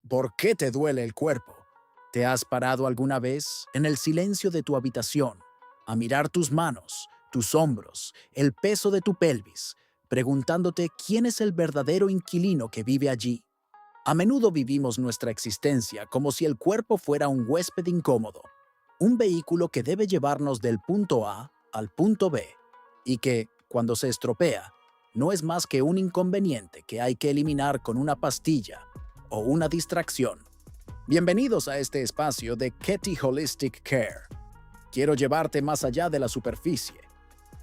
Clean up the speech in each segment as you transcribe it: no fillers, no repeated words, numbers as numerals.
¿Por qué te duele el cuerpo? ¿Te has parado alguna vez en el silencio de tu habitación a mirar tus manos, tus hombros, el peso de tu pelvis, preguntándote quién es el verdadero inquilino que vive allí? A menudo vivimos nuestra existencia como si el cuerpo fuera un huésped incómodo, un vehículo que debe llevarnos del punto A al punto B y que, cuando se estropea, no es más que un inconveniente que hay que eliminar con una pastilla o una distracción. Bienvenidos a este espacio de Ketty Holistic Care. Quiero llevarte más allá de la superficie.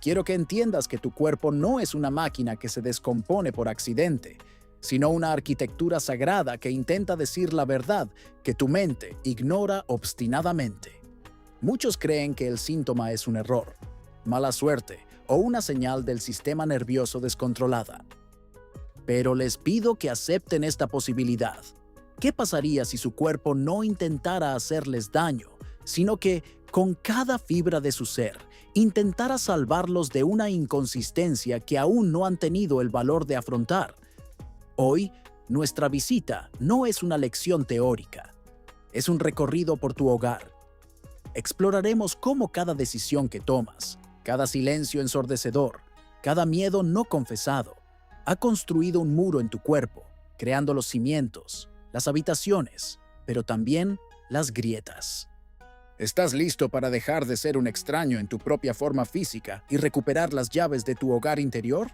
Quiero que entiendas que tu cuerpo no es una máquina que se descompone por accidente, sino una arquitectura sagrada que intenta decir la verdad que tu mente ignora obstinadamente. Muchos creen que el síntoma es un error, mala suerte o una señal del sistema nervioso descontrolada. Pero les pido que acepten esta posibilidad. ¿Qué pasaría si su cuerpo no intentara hacerles daño, sino que, con cada fibra de su ser, intentara salvarlos de una inconsistencia que aún no han tenido el valor de afrontar? Hoy, nuestra visita no es una lección teórica, es un recorrido por tu hogar. Exploraremos cómo cada decisión que tomas, cada silencio ensordecedor, cada miedo no confesado, ha construido un muro en tu cuerpo, creando los cimientos, las habitaciones, pero también las grietas. ¿Estás listo para dejar de ser un extraño en tu propia forma física y recuperar las llaves de tu hogar interior?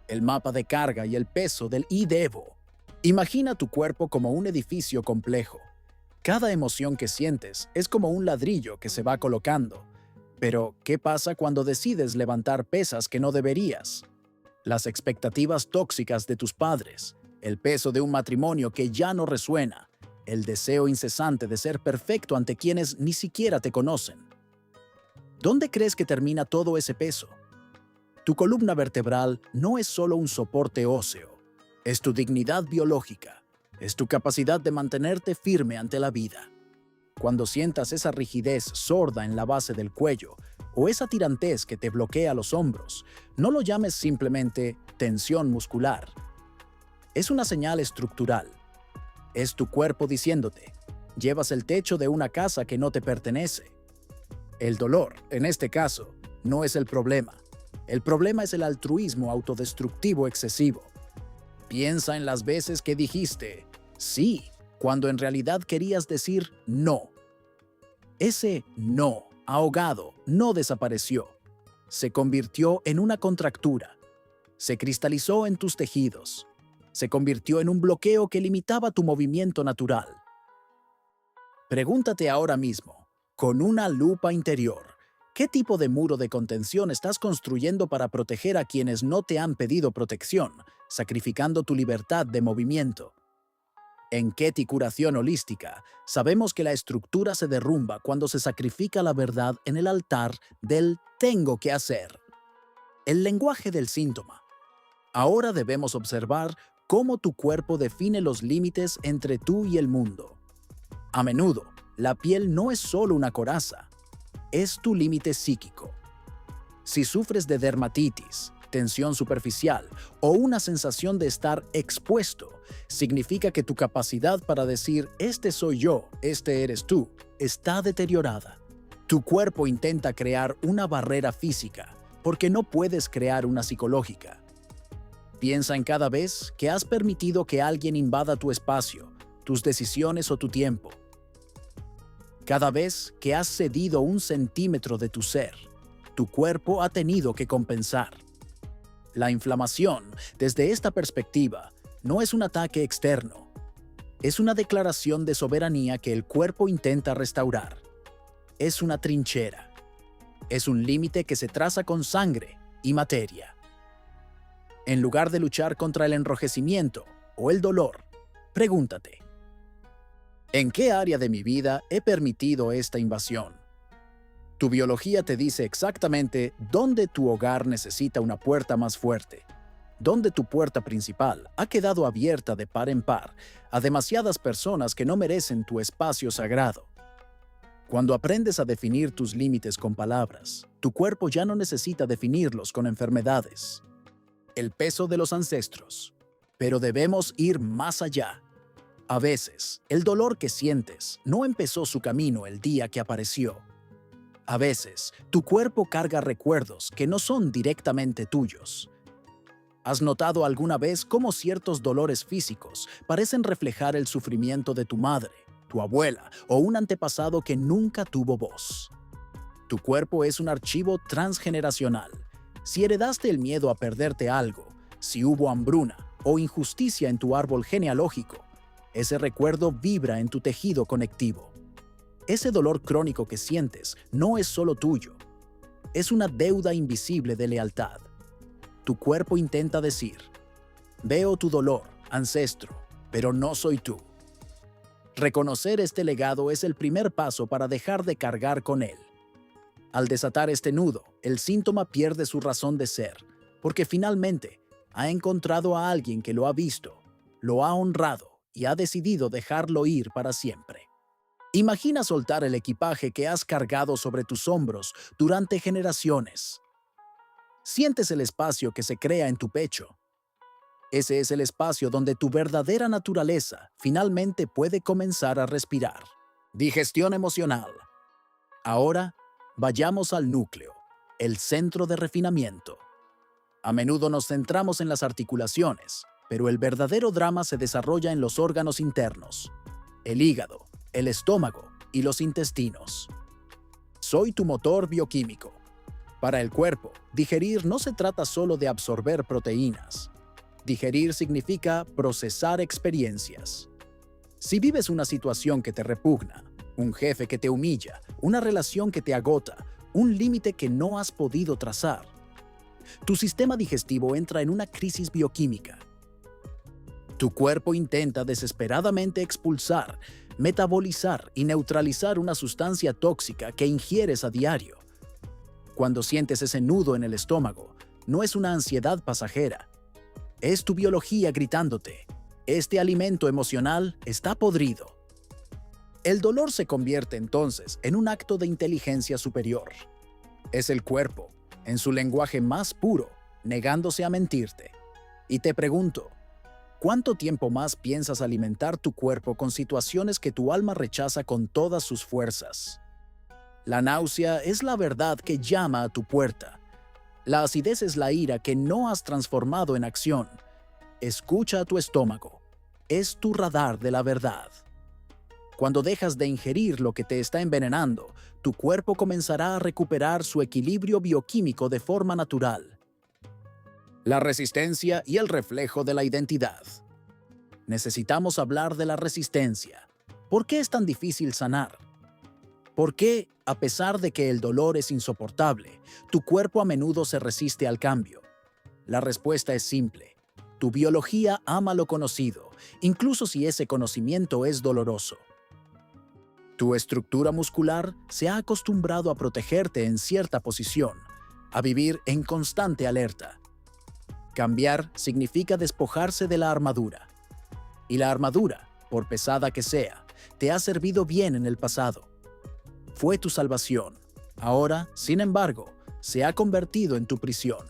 El mapa de carga y el peso del I-Devo. Imagina tu cuerpo como un edificio complejo. Cada emoción que sientes es como un ladrillo que se va colocando. Pero, ¿qué pasa cuando decides levantar pesas que no deberías? Las expectativas tóxicas de tus padres, el peso de un matrimonio que ya no resuena, el deseo incesante de ser perfecto ante quienes ni siquiera te conocen. ¿Dónde crees que termina todo ese peso? Tu columna vertebral no es solo un soporte óseo, es tu dignidad biológica, es tu capacidad de mantenerte firme ante la vida. Cuando sientas esa rigidez sorda en la base del cuello o esa tirantez que te bloquea los hombros, no lo llames simplemente tensión muscular. Es una señal estructural. Es tu cuerpo diciéndote, llevas el techo de una casa que no te pertenece. El dolor, en este caso, no es el problema. El problema es el altruismo autodestructivo excesivo. Piensa en las veces que dijiste sí, cuando en realidad querías decir no. Ese no, ahogado, no desapareció. Se convirtió en una contractura. Se cristalizó en tus tejidos. Se convirtió en un bloqueo que limitaba tu movimiento natural. Pregúntate ahora mismo, con una lupa interior, ¿qué tipo de muro de contención estás construyendo para proteger a quienes no te han pedido protección, sacrificando tu libertad de movimiento? En Ketty Curación Holística, sabemos que la estructura se derrumba cuando se sacrifica la verdad en el altar del tengo que hacer. El lenguaje del síntoma. Ahora debemos observar cómo tu cuerpo define los límites entre tú y el mundo. A menudo, la piel no es solo una coraza, es tu límite psíquico. Si sufres de dermatitis, tensión superficial o una sensación de estar expuesto, significa que tu capacidad para decir este soy yo, este eres tú, está deteriorada. Tu cuerpo intenta crear una barrera física porque no puedes crear una psicológica. Piensa en cada vez que has permitido que alguien invada tu espacio, tus decisiones o tu tiempo. Cada vez que has cedido un centímetro de tu ser, tu cuerpo ha tenido que compensar. La inflamación, desde esta perspectiva, no es un ataque externo. Es una declaración de soberanía que el cuerpo intenta restaurar. Es una trinchera. Es un límite que se traza con sangre y materia. En lugar de luchar contra el enrojecimiento o el dolor, pregúntate, ¿en qué área de mi vida he permitido esta invasión? Tu biología te dice exactamente dónde tu hogar necesita una puerta más fuerte, dónde tu puerta principal ha quedado abierta de par en par a demasiadas personas que no merecen tu espacio sagrado. Cuando aprendes a definir tus límites con palabras, tu cuerpo ya no necesita definirlos con enfermedades. El peso de los ancestros. Pero debemos ir más allá. A veces, el dolor que sientes no empezó su camino el día que apareció. A veces, tu cuerpo carga recuerdos que no son directamente tuyos. ¿Has notado alguna vez cómo ciertos dolores físicos parecen reflejar el sufrimiento de tu madre, tu abuela o un antepasado que nunca tuvo voz? Tu cuerpo es un archivo transgeneracional. Si heredaste el miedo a perderte algo, si hubo hambruna o injusticia en tu árbol genealógico, ese recuerdo vibra en tu tejido conectivo. Ese dolor crónico que sientes no es solo tuyo. Es una deuda invisible de lealtad. Tu cuerpo intenta decir: veo tu dolor, ancestro, pero no soy tú. Reconocer este legado es el primer paso para dejar de cargar con él. Al desatar este nudo, el síntoma pierde su razón de ser, porque finalmente ha encontrado a alguien que lo ha visto, lo ha honrado y ha decidido dejarlo ir para siempre. Imagina soltar el equipaje que has cargado sobre tus hombros durante generaciones. Sientes el espacio que se crea en tu pecho. Ese es el espacio donde tu verdadera naturaleza finalmente puede comenzar a respirar. Digestión emocional. Ahora, vayamos al núcleo, el centro de refinamiento. A menudo nos centramos en las articulaciones, pero el verdadero drama se desarrolla en los órganos internos: el hígado, el estómago y los intestinos. Soy tu motor bioquímico. Para el cuerpo, digerir no se trata solo de absorber proteínas. Digerir significa procesar experiencias. Si vives una situación que te repugna, un jefe que te humilla, una relación que te agota, un límite que no has podido trazar, tu sistema digestivo entra en una crisis bioquímica. Tu cuerpo intenta desesperadamente expulsar, metabolizar y neutralizar una sustancia tóxica que ingieres a diario. Cuando sientes ese nudo en el estómago, no es una ansiedad pasajera. Es tu biología gritándote: este alimento emocional está podrido. El dolor se convierte entonces en un acto de inteligencia superior. Es el cuerpo, en su lenguaje más puro, negándose a mentirte. Y te pregunto, ¿cuánto tiempo más piensas alimentar tu cuerpo con situaciones que tu alma rechaza con todas sus fuerzas? La náusea es la verdad que llama a tu puerta. La acidez es la ira que no has transformado en acción. Escucha a tu estómago. Es tu radar de la verdad. Cuando dejas de ingerir lo que te está envenenando, tu cuerpo comenzará a recuperar su equilibrio bioquímico de forma natural. La resistencia y el reflejo de la identidad. Necesitamos hablar de la resistencia. ¿Por qué es tan difícil sanar? ¿Por qué, a pesar de que el dolor es insoportable, tu cuerpo a menudo se resiste al cambio? La respuesta es simple. Tu biología ama lo conocido, incluso si ese conocimiento es doloroso. Tu estructura muscular se ha acostumbrado a protegerte en cierta posición, a vivir en constante alerta. Cambiar significa despojarse de la armadura. Y la armadura, por pesada que sea, te ha servido bien en el pasado. Fue tu salvación. Ahora, sin embargo, se ha convertido en tu prisión.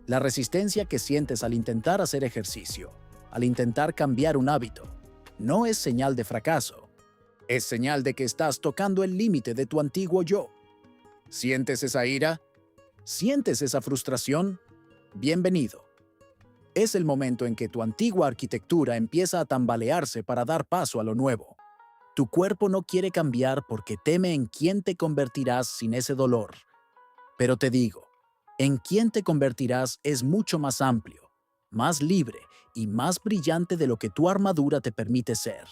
La resistencia que sientes al intentar hacer ejercicio, al intentar cambiar un hábito, no es señal de fracaso. Es señal de que estás tocando el límite de tu antiguo yo. ¿Sientes esa ira? ¿Sientes esa frustración? Bienvenido. Es el momento en que tu antigua arquitectura empieza a tambalearse para dar paso a lo nuevo. Tu cuerpo no quiere cambiar porque teme en quién te convertirás sin ese dolor. Pero te digo, en quién te convertirás es mucho más amplio, más libre y más brillante de lo que tu armadura te permite ser.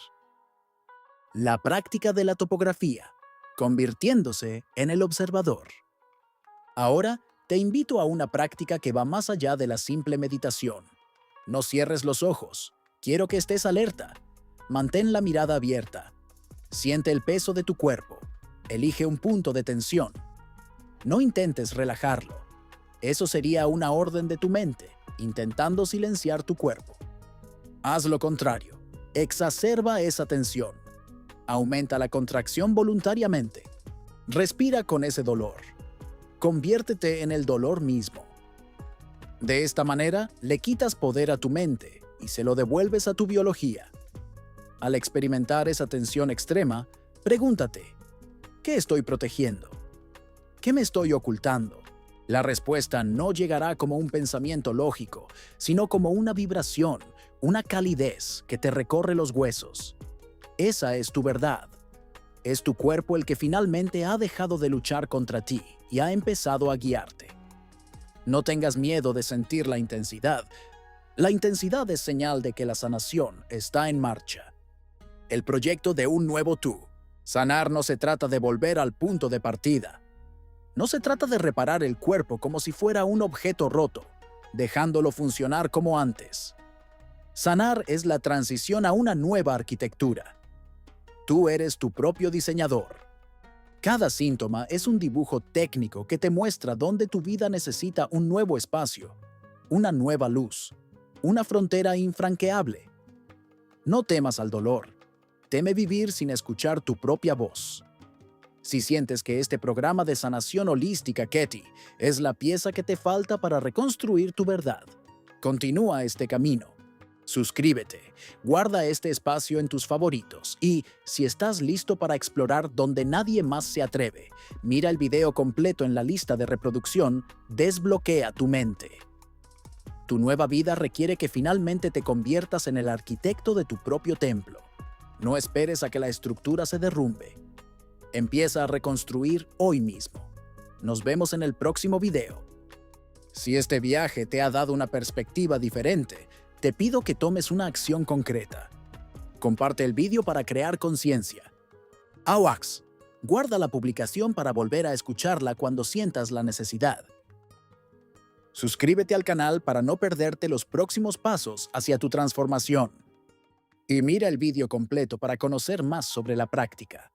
La práctica de la topografía, convirtiéndose en el observador. Ahora, te invito a una práctica que va más allá de la simple meditación. No cierres los ojos. Quiero que estés alerta. Mantén la mirada abierta. Siente el peso de tu cuerpo. Elige un punto de tensión. No intentes relajarlo. Eso sería una orden de tu mente, intentando silenciar tu cuerpo. Haz lo contrario. Exacerba esa tensión. Aumenta la contracción voluntariamente. Respira con ese dolor. Conviértete en el dolor mismo. De esta manera, le quitas poder a tu mente y se lo devuelves a tu biología. Al experimentar esa tensión extrema, pregúntate, ¿qué estoy protegiendo? ¿Qué me estoy ocultando? La respuesta no llegará como un pensamiento lógico, sino como una vibración, una calidez que te recorre los huesos. Esa es tu verdad. Es tu cuerpo el que finalmente ha dejado de luchar contra ti y ha empezado a guiarte. No tengas miedo de sentir la intensidad. La intensidad es señal de que la sanación está en marcha. El proyecto de un nuevo tú. Sanar no se trata de volver al punto de partida. No se trata de reparar el cuerpo como si fuera un objeto roto, dejándolo funcionar como antes. Sanar es la transición a una nueva arquitectura. Tú eres tu propio diseñador. Cada síntoma es un dibujo técnico que te muestra dónde tu vida necesita un nuevo espacio, una nueva luz, una frontera infranqueable. No temas al dolor. Teme vivir sin escuchar tu propia voz. Si sientes que este programa de sanación holística Keti es la pieza que te falta para reconstruir tu verdad, continúa este camino. Suscríbete, guarda este espacio en tus favoritos y, si estás listo para explorar donde nadie más se atreve, mira el video completo en la lista de reproducción Desbloquea tu mente. Tu nueva vida requiere que finalmente te conviertas en el arquitecto de tu propio templo. No esperes a que la estructura se derrumbe. Empieza a reconstruir hoy mismo. Nos vemos en el próximo video. Si este viaje te ha dado una perspectiva diferente, te pido que tomes una acción concreta. Comparte el vídeo para crear conciencia. AWACS, guarda la publicación para volver a escucharla cuando sientas la necesidad. Suscríbete al canal para no perderte los próximos pasos hacia tu transformación. Y mira el vídeo completo para conocer más sobre la práctica.